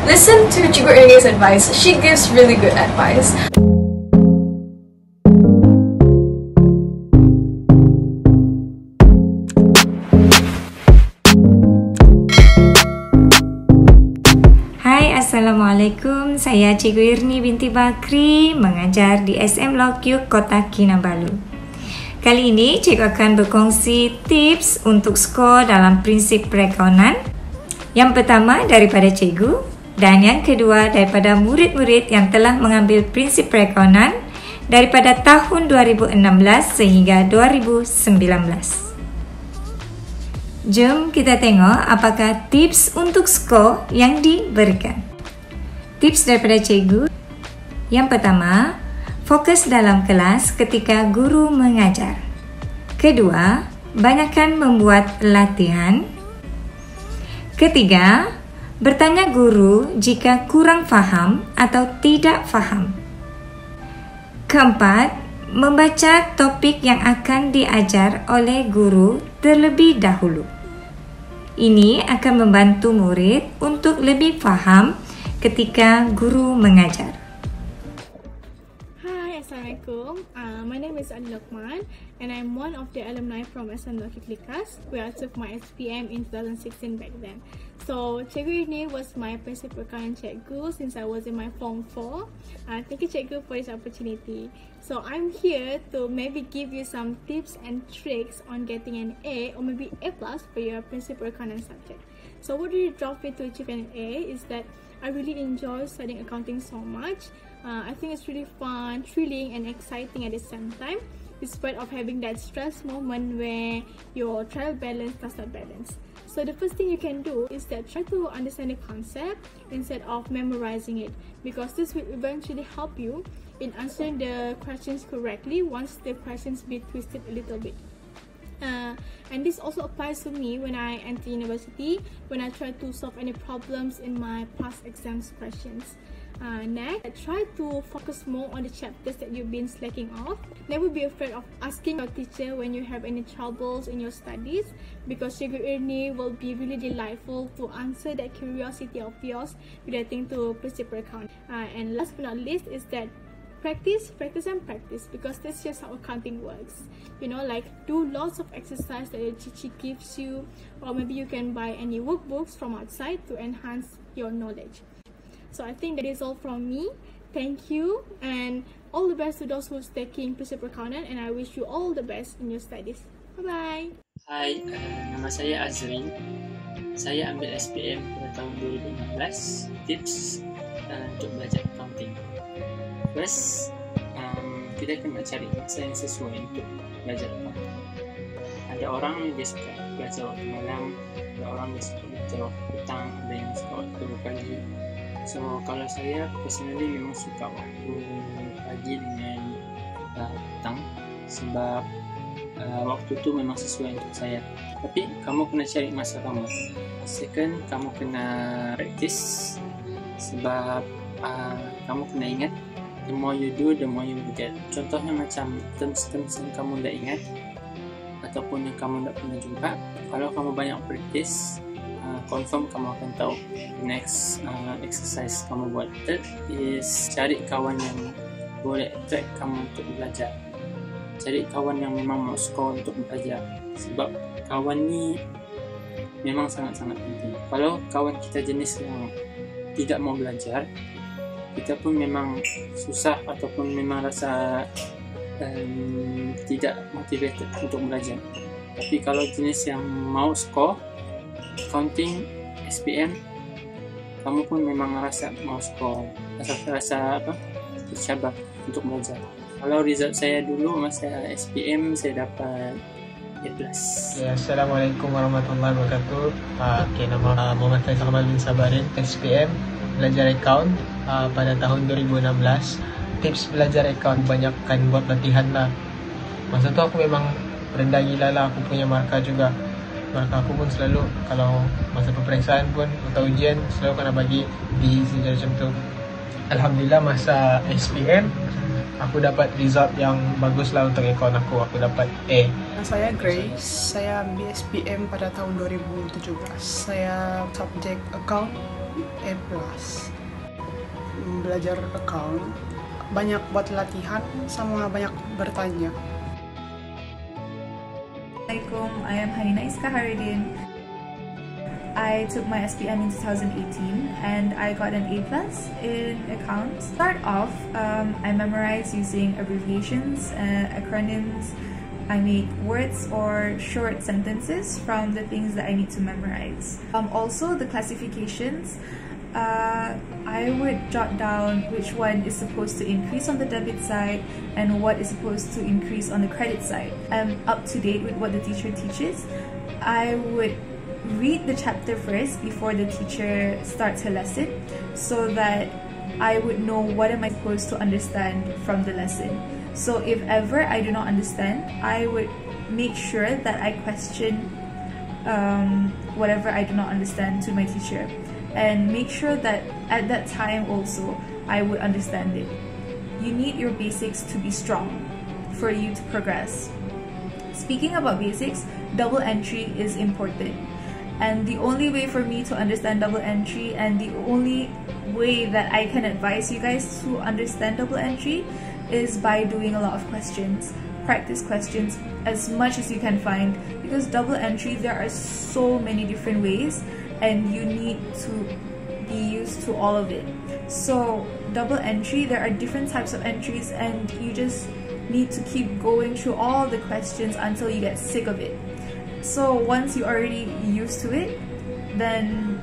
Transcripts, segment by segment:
Listen to Cikgu Ernie's advice. She gives really good advice. Assalamualaikum, saya Cikgu Irni binti Bakri, mengajar di SM Lokyuk, Kota Kinabalu. Kali ini Cikgu akan berkongsi tips untuk skor dalam prinsip perakaunan. Yang pertama daripada Cikgu dan yang kedua daripada murid-murid yang telah mengambil prinsip perakaunan daripada tahun 2016 sehingga 2019. Jom kita tengok apakah tips untuk skor yang diberikan. Tips daripada cikgu. Yang pertama, fokus dalam kelas ketika guru mengajar. Kedua, banyakkan membuat latihan. Ketiga, bertanya guru jika kurang faham atau tidak faham. Keempat, membaca topik yang akan diajar oleh guru terlebih dahulu. Ini akan membantu murid untuk lebih faham ketika guru mengajar. Hi, Assalamualaikum. My name is Adi Lokman and I'm one of the alumni from SM Lokyuk Likas where I took my SPM in 2016 back then. So, Cikgu ini was my principal current cikgu since I was in my Form 4. Thank you Cikgu for this opportunity. So, I'm here to maybe give you some tips and tricks on getting an A or maybe A+ for your principal current subject. So, what really drove me to achieve an A is that I really enjoy studying accounting so much. I think it's really fun, thrilling and exciting at the same time, despite of having that stress moment where your trial balance does not balance. So the first thing you can do is that try to understand the concept instead of memorizing it, because this will eventually help you in answering the questions correctly once the questions be twisted a little bit. And this also applies to me when I enter university, when I try to solve any problems in my past exams questions. Next, try to focus more on the chapters that you've been slacking off. Never be afraid of asking your teacher when you have any troubles in your studies, because Cikgu Irni will be really delightful to answer that curiosity of yours relating to principal account. And last but not least is that practice, because that's just how accounting works. You know, like do lots of exercise that your teacher gives you, or maybe you can buy any workbooks from outside to enhance your knowledge. So I think that is all from me. Thank you and all the best to those who's taking principal accountant, and I wish you all the best in your studies. Bye-bye. Hai, nama saya Azrin. Saya ambil SPM pada tahun 2016. Tips untuk belajar accounting. First, kita kena cari masa yang sesuai untuk belajar accounting. Ada orang dia suka belajar waktu malam, ada orang dia suka belajar waktu petang, ada yang suka waktu pagi. So, kalau saya personally memang suka waktu pagi dengan petang, sebab waktu tu memang sesuai untuk saya. Tapi kamu kena cari masa kamu. Second, kamu kena practice, sebab kamu kena ingat, the more you do, the more you get. Contohnya macam terms-terms yang kamu dah ingat ataupun yang kamu dah pernah jumpa, kalau kamu banyak practice, confirm kamu akan tahu next exercise kamu buat. Third is cari kawan yang boleh attract kamu untuk belajar. Cari kawan yang memang mau score untuk belajar, sebab kawan ni memang sangat-sangat penting. Kalau kawan kita jenis yang tidak mau belajar, kita pun memang susah ataupun memang rasa tidak motivated untuk belajar. Tapi kalau jenis yang mau score accounting, SPM, kamu pun memang rasa mau score, rasa bercabar untuk belajar. Kalau result saya dulu masa SPM, saya dapat A+. Assalamualaikum warahmatullahi wabarakatuh. Nama Muhammad Faisal Kamal bin Sabarin, SPM, belajar account pada tahun 2016. Tips belajar account, banyakkan buat latihan lah. Masa tu aku memang rendah gila lah, aku punya markah juga. Markah aku pun selalu, kalau masa peperiksaan pun atau ujian, selalu kena bagi B saja macam tu. Alhamdulillah masa SPM aku dapat result yang bagus lah untuk account aku dapat A. Saya Grace, saya ambil SPM pada tahun 2017. Saya subjek account A+. Belajar account, banyak buat latihan sama banyak bertanya. Assalamualaikum, I am Hanina Iska Haridin. I took my SPM in 2018 and I got an A+ in accounts. Start off, I memorized using abbreviations, acronyms. I make words or short sentences from the things that I need to memorize. Also, the classifications, I would jot down which one is supposed to increase on the debit side and what is supposed to increase on the credit side. I'm up to date with what the teacher teaches. I would read the chapter first before the teacher starts her lesson so that I would know what am I supposed to understand from the lesson. So if ever I do not understand, I would make sure that I question whatever I do not understand to my teacher, and make sure that at that time also I would understand it. You need your basics to be strong for you to progress. Speaking about basics, double entry is important. And the only way for me to understand double entry, and the only way that I can advise you guys to understand double entry, is by doing a lot of questions. Practice questions as much as you can find, because double entry, there are so many different ways and you need to be used to all of it. So double entry, there are different types of entries and you just need to keep going through all the questions until you get sick of it. So once you're already used to it, then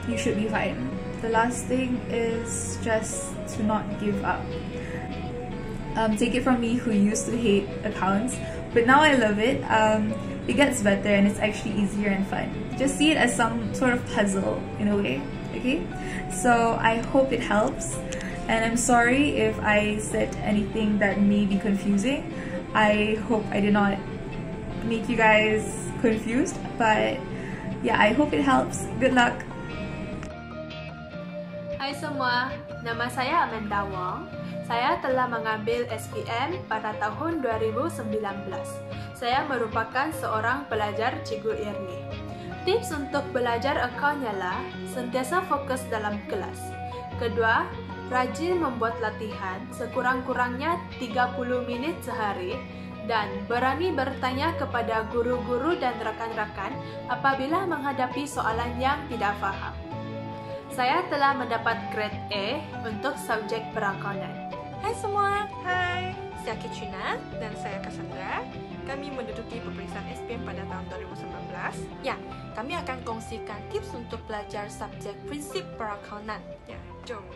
you should be fine. The last thing is just to not give up. Take it from me, who used to hate accounts, but now I love it. It gets better and it's actually easier and fun. Just see it as some sort of puzzle in a way, okay? So I hope it helps, and I'm sorry if I said anything that may be confusing. I hope I did not make you guys confused, but yeah, I hope it helps. Good luck. Hai semua, nama saya Amanda Wong. Saya telah mengambil SPM pada tahun 2019. Saya merupakan seorang pelajar Cikgu Irni. Tips untuk belajar akaun ialah sentiasa fokus dalam kelas. Kedua, rajin membuat latihan sekurang-kurangnya 30 minit sehari, dan berani bertanya kepada guru-guru dan rakan-rakan apabila menghadapi soalan yang tidak faham. Saya telah mendapat grade A untuk subjek perakaunan. Hai semua, hai, saya Katrina dan saya Cassandra. Kami menduduki peperiksaan SPM pada tahun 2019. Ya, kami akan kongsikan tips untuk belajar subjek prinsip perakaunan. Ya, jom.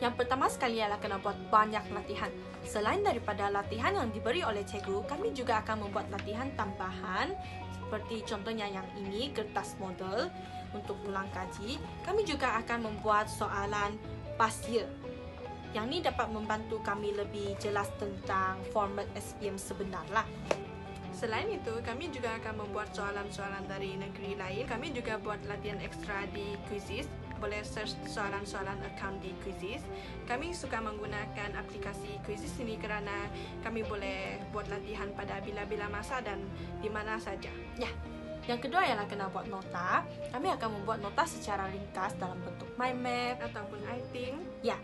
Yang pertama sekali ialah kena buat banyak latihan. Selain daripada latihan yang diberi oleh cikgu, kami juga akan membuat latihan tambahan seperti contohnya yang ini, kertas model untuk ulang kaji. Kami juga akan membuat soalan past year. Yang ini dapat membantu kami lebih jelas tentang format SPM sebenar lah. Selain itu, kami juga akan membuat soalan-soalan dari negeri lain. Kami juga buat latihan ekstra di Quizizz. Boleh search soalan-soalan account di Quizizz. Kami suka menggunakan aplikasi Quizizz ini kerana kami boleh buat latihan pada bila-bila masa dan di mana saja. Ya. Yang kedua ialah kena buat nota. Kami akan membuat nota secara ringkas dalam bentuk mind map ataupun iThink. Ya.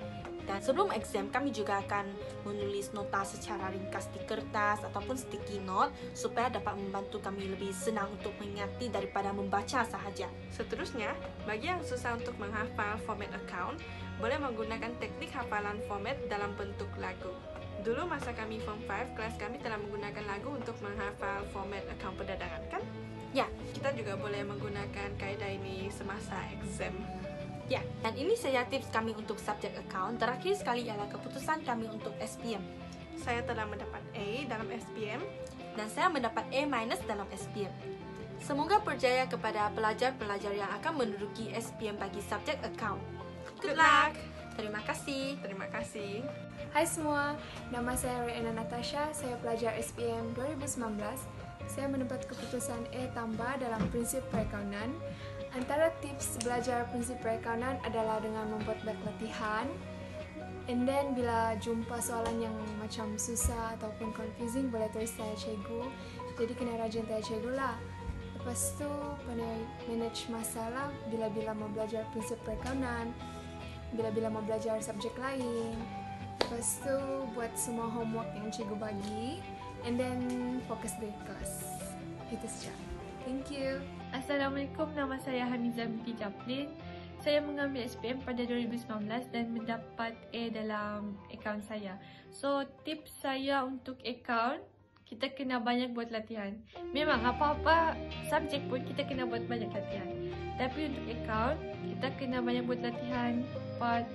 Dan sebelum exam, kami juga akan menulis nota secara ringkas di kertas ataupun sticky note supaya dapat membantu kami lebih senang untuk mengingati daripada membaca sahaja. Seterusnya, bagi yang susah untuk menghafal format account, boleh menggunakan teknik hafalan format dalam bentuk lagu. Dulu masa kami Form 5, kelas kami telah menggunakan lagu untuk menghafal format account perdagangan, kan? Ya, kita juga boleh menggunakan kaedah ini semasa exam. Ya, dan ini saja tips kami untuk subjek account. Terakhir sekali ialah keputusan kami untuk SPM. Saya telah mendapat A dalam SPM dan saya mendapat A- dalam SPM. Semoga berjaya kepada pelajar-pelajar yang akan menduduki SPM bagi subjek account. Good luck! Terima kasih. Terima kasih. Hai semua, nama saya Rayana Natasha. Saya pelajar SPM 2019. Saya mendapat keputusan A tambah dalam prinsip perakaunan. Antara tips belajar prinsip perakaunan adalah dengan membuat banyak latihan. And then bila jumpa soalan yang macam susah ataupun confusing, boleh tulis tanya cikgu. Jadi kena rajin tanya cikgu lah. Lepas Lepas tu pandai manage masalah bila-bila mau belajar prinsip perakaunan, bila-bila mau belajar subjek lain. Lepas tu buat semua homework yang cikgu bagi, and then fokus di kelas. Itu saja. Thank you. Assalamualaikum, nama saya Hamizah binti Japlin. Saya mengambil SPM pada 2019 dan mendapat A dalam akaun saya. So, tips saya untuk akaun, kita kena banyak buat latihan. Memang apa-apa subjek pun kita kena buat banyak latihan. Tapi untuk akaun, kita kena banyak buat latihan part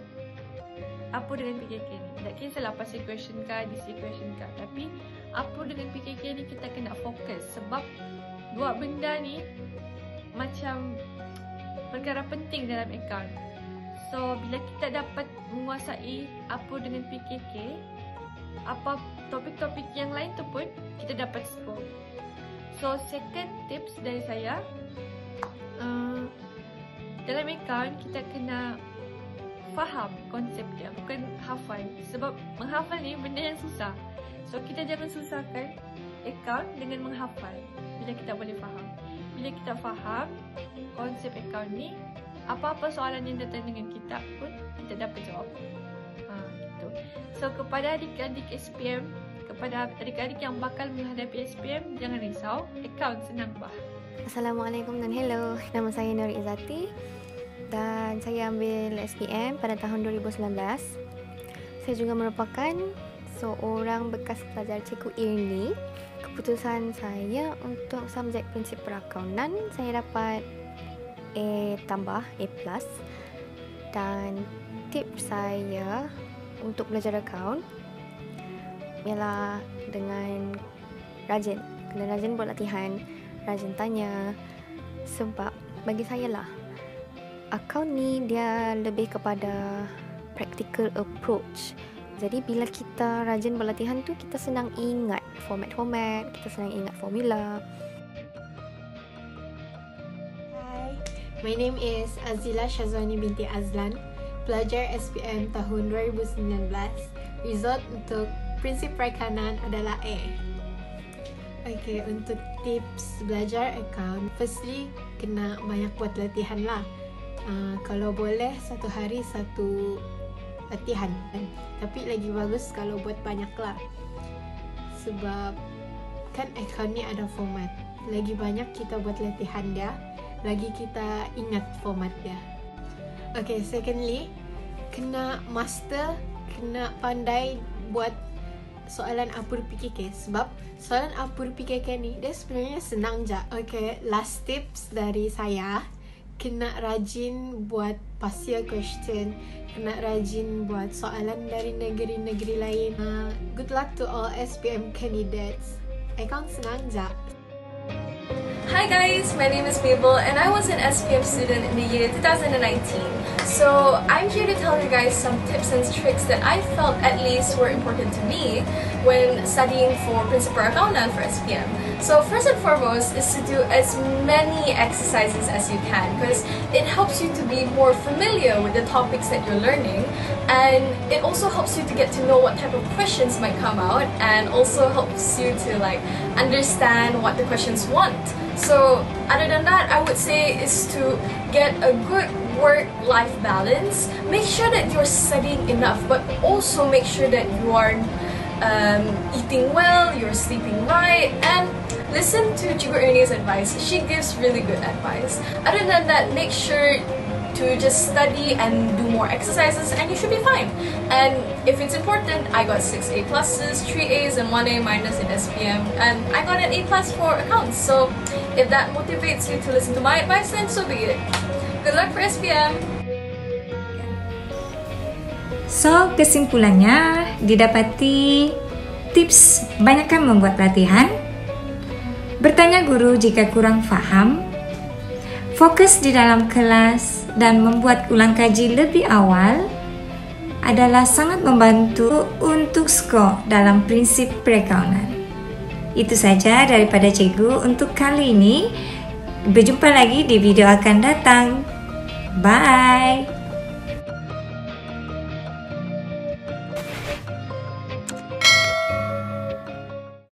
apa dengan PKK ni. Tak kisahlah pasal question kah, DC question kah. Tapi apa dengan PKK ni kita kena fokus. Sebab buat benda ni macam perkara penting dalam akaun. So, bila kita dapat menguasai apa dengan PKK, apa topik-topik yang lain tu pun kita dapat score. So, second tips dari saya, dalam akaun kita kena faham konsep dia, bukan hafal. Sebab menghafal ni benda yang susah. So, kita jangan susahkan akaun dengan menghafal bila kita boleh faham. Bila kita faham konsep akaun ni, apa-apa soalan yang datang dengan kita pun kita dapat jawab. Gitu. So, kepada adik-adik SPM, kepada adik-adik yang bakal menghadapi SPM, jangan risau, akaun senang bah. Assalamualaikum dan hello. Nama saya Nur Izzati dan saya ambil SPM pada tahun 2019. Saya juga merupakan seorang bekas pelajar Cikgu Irni. Keputusan saya untuk subjek prinsip perakaunan, saya dapat A tambah, A plus. Dan tips saya untuk belajar akaun ialah dengan rajin. Kena rajin buat latihan, rajin tanya. Sebab bagi saya lah, akaun ni dia lebih kepada practical approach. Jadi bila kita rajin berlatihan tu, kita senang ingat format-format, kita senang ingat formula. Hi, my name is Azila Shazwani binti Azlan, pelajar SPM tahun 2019. Result untuk prinsip perakaunan adalah A. Okay, untuk tips belajar akaun, firstly, kena banyak buat latihan lah. Kalau boleh, satu hari satu latihan. Tapi lagi bagus kalau buat banyak lah. Sebab kan akaun ni ada format. Lagi banyak kita buat latihan dia, lagi kita ingat format dia. Okay, secondly, kena master, kena pandai buat soalan apur PKK. Sebab soalan apur PKK ni dia sebenarnya senang je. Okay, last tips dari saya, kena rajin buat partial question, kena rajin buat soalan dari negeri-negeri lain. Good luck to all SPM candidates. Akaun senang je. Hi guys, my name is Mabel and I was an SPM student in the year 2019. So I'm here to tell you guys some tips and tricks that I felt at least were important to me when studying for Prinsip Perakaunan for SPM. So first and foremost is to do as many exercises as you can, because it helps you to be more familiar with the topics that you're learning, and it also helps you to get to know what type of questions might come out, and also helps you to understand what the questions want. So other than that, I would say is to get a good work-life balance. Make sure that you're studying enough, but also make sure that you are eating well, you're sleeping right, and listen to Cikgu Irni's advice. She gives really good advice. Other than that, make sure to just study and do more exercises and you should be fine. And if it's important, I got 6 A+, 3 A's and 1 A- in SPM, and I got an A+ for accounts. So if that motivates you to listen to my advice, then so be it. Good luck for SPM! So, kesimpulannya didapati tips banyakkan membuat latihan, bertanya guru jika kurang faham, fokus di dalam kelas dan membuat ulang kaji lebih awal adalah sangat membantu untuk skor dalam prinsip perakaunan. Itu saja daripada cikgu untuk kali ini. Berjumpa lagi di video akan datang. Bye!